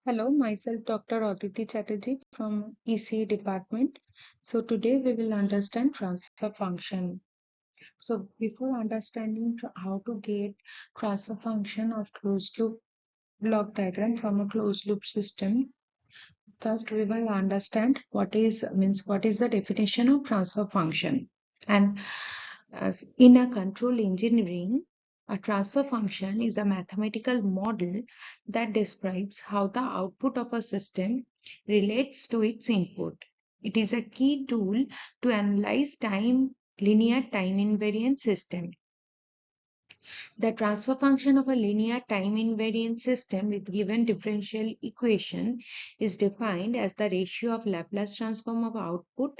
Hello, myself Dr. Aditi Chatterjee from ECE department. So today we will understand transfer function. So before understanding how to get transfer function of closed loop block diagram from a closed loop system, first we will understand what is the definition of transfer function. And in a control engineering, a transfer function is a mathematical model that describes how the output of a system relates to its input. It is a key tool to analyze linear time invariant system. The transfer function of a linear time invariant system with given differential equation is defined as the ratio of Laplace transform of output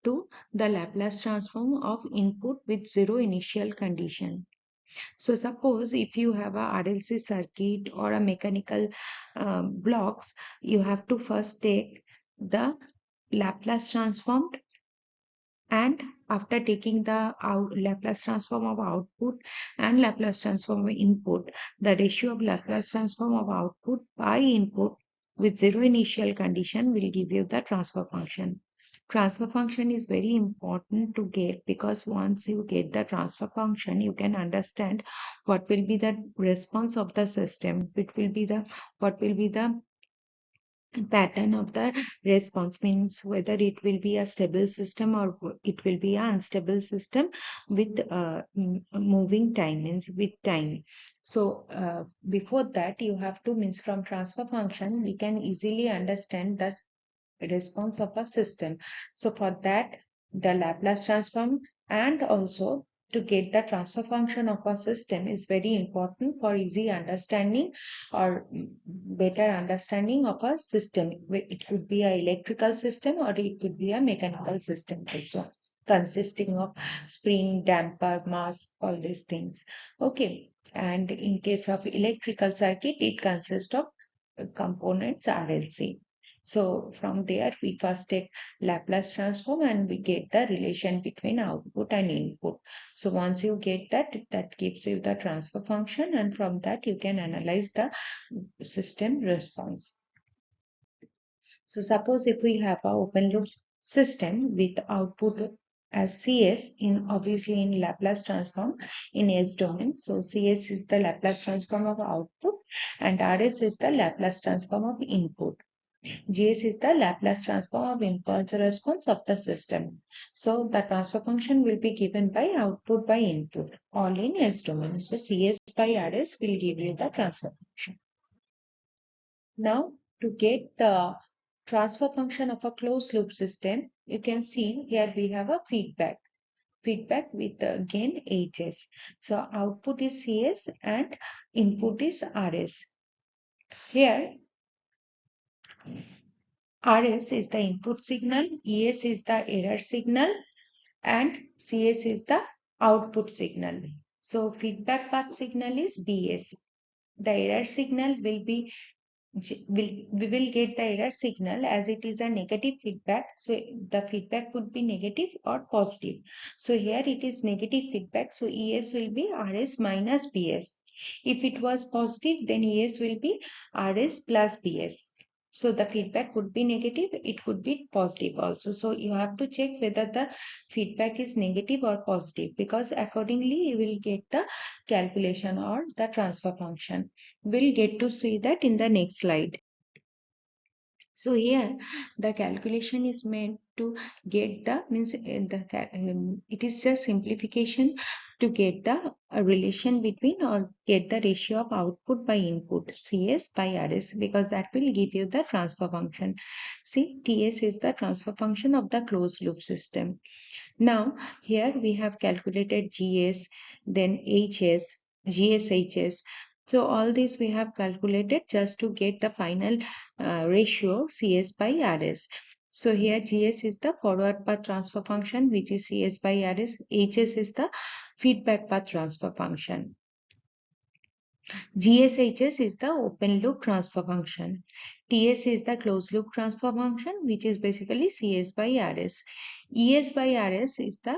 to the Laplace transform of input with zero initial condition. So suppose if you have a RLC circuit or a mechanical blocks, you have to first take the Laplace transform, and after taking the Laplace transform of output and Laplace transform of input, the ratio of Laplace transform of output by input with zero initial condition will give you the transfer function. Transfer function is very important to get, because once you get the transfer function, you can understand what will be the response of the system. What will be the pattern of the response, means whether it will be a stable system or it will be an unstable system with moving time, means with time. So before that, you have to, means from transfer function we can easily understand the response of a system. So for that, the Laplace transform and also to get the transfer function of a system is very important for easy understanding or better understanding of a system. It could be an electrical system or it could be a mechanical system also, consisting of spring, damper, mass, all these things. Okay. And in case of electrical circuit, it consists of components RLC. So from there, we first take Laplace transform and we get the relation between output and input. So once you get that, that gives you the transfer function, and from that you can analyze the system response. So suppose if we have an open loop system with output as CS, in obviously in Laplace transform in S domain. So CS is the Laplace transform of output and RS is the Laplace transform of input. GS is the Laplace transform of impulse response of the system. So the transfer function will be given by output by input, all in S domain. So CS by RS will give you the transfer function. Now to get the transfer function of a closed loop system, you can see here we have a feedback with gain HS. So output is CS and input is RS. Here RS is the input signal, ES is the error signal, and CS is the output signal. So feedback path signal is BS. The error signal we will get the error signal as it is a negative feedback. So the feedback would be negative or positive. So here it is negative feedback. So ES will be RS minus BS. If it was positive, then ES will be RS plus BS. So the feedback could be negative, it could be positive also. So you have to check whether the feedback is negative or positive, because accordingly you will get the calculation or the transfer function. We'll get to see that in the next slide. So here the calculation is made to get the, it is just simplification to get the relation between or get the ratio of output by input CS by RS, because that will give you the transfer function. See, TS is the transfer function of the closed loop system. Now here we have calculated GS, then HS, GSHS. So all this we have calculated just to get the final ratio CS by RS. So here GS is the forward path transfer function, which is CS by RS. HS is the feedback path transfer function. GSHS is the open loop transfer function. TS is the closed loop transfer function, which is basically CS by RS. ES by RS is the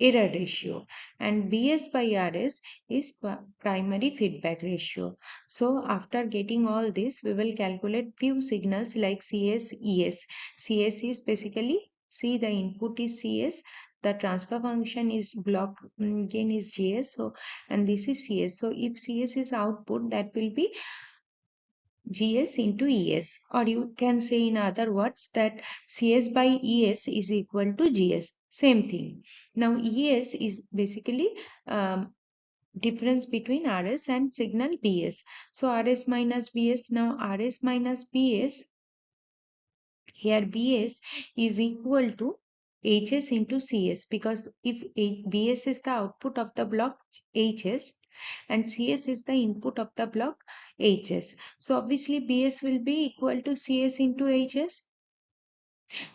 error ratio, and Bs by Rs is primary feedback ratio. So after getting all this, we will calculate few signals like Cs, Es. Cs is basically, see, the input is Cs, the transfer function is block gain is Gs, so, and this is Cs. So if Cs is output, that will be Gs into Es, or you can say in other words that Cs by Es is equal to Gs. Same thing. Now Es is basically difference between Rs and signal Bs. So Rs minus Bs, now Rs minus Bs, here Bs is equal to Hs into Cs, because if Bs is the output of the block Hs and Cs is the input of the block Hs. So obviously Bs will be equal to Cs into Hs.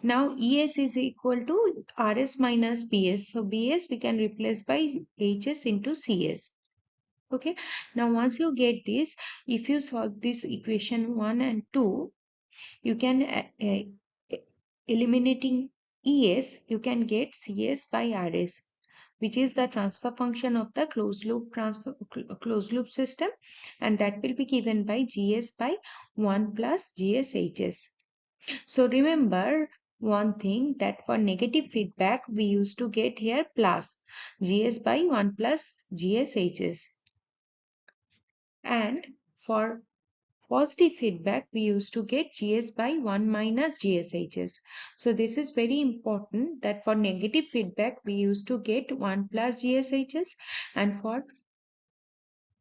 Now Es is equal to Rs minus Bs. So Bs we can replace by Hs into Cs. Okay. Now once you get this, if you solve this equation 1 and 2, you can eliminating Es, you can get Cs by Rs, which is the transfer function of the closed loop system, and that will be given by Gs by 1 plus GSHs. So remember one thing, that for negative feedback we used to get here plus Gs by 1 plus GSHs, and for positive feedback we used to get Gs by 1 minus GSHs. So this is very important, that for negative feedback we used to get 1 plus GSHs, and for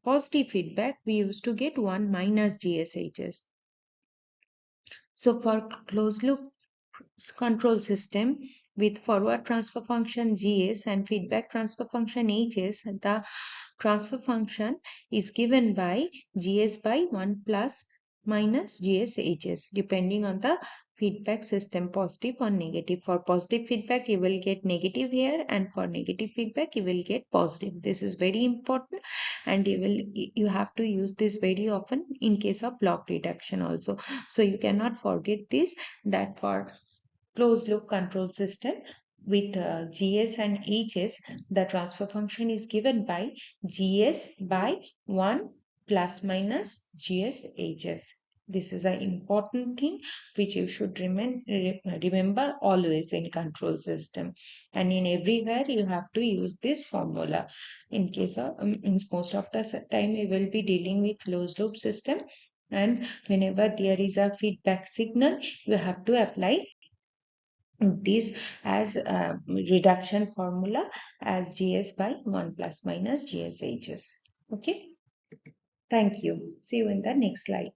positive feedback we used to get 1 minus GSHs. So for closed loop control system with forward transfer function Gs and feedback transfer function Hs, the transfer function is given by Gs by 1 plus minus GSHs, depending on the feedback system, positive or negative. For positive feedback you will get negative here, and for negative feedback you will get positive. This is very important, and you have to use this very often in case of block reduction also. So you cannot forget this, that for closed loop control system with Gs and Hs, the transfer function is given by Gs by 1 plus minus GSHs. This is an important thing which you should remember always in control system, and in everywhere you have to use this formula. In case of in most of the time we will be dealing with closed loop system, and whenever there is a feedback signal you have to apply this as a reduction formula as Gs by 1 plus minus GSHs. Okay. Thank you. See you in the next slide.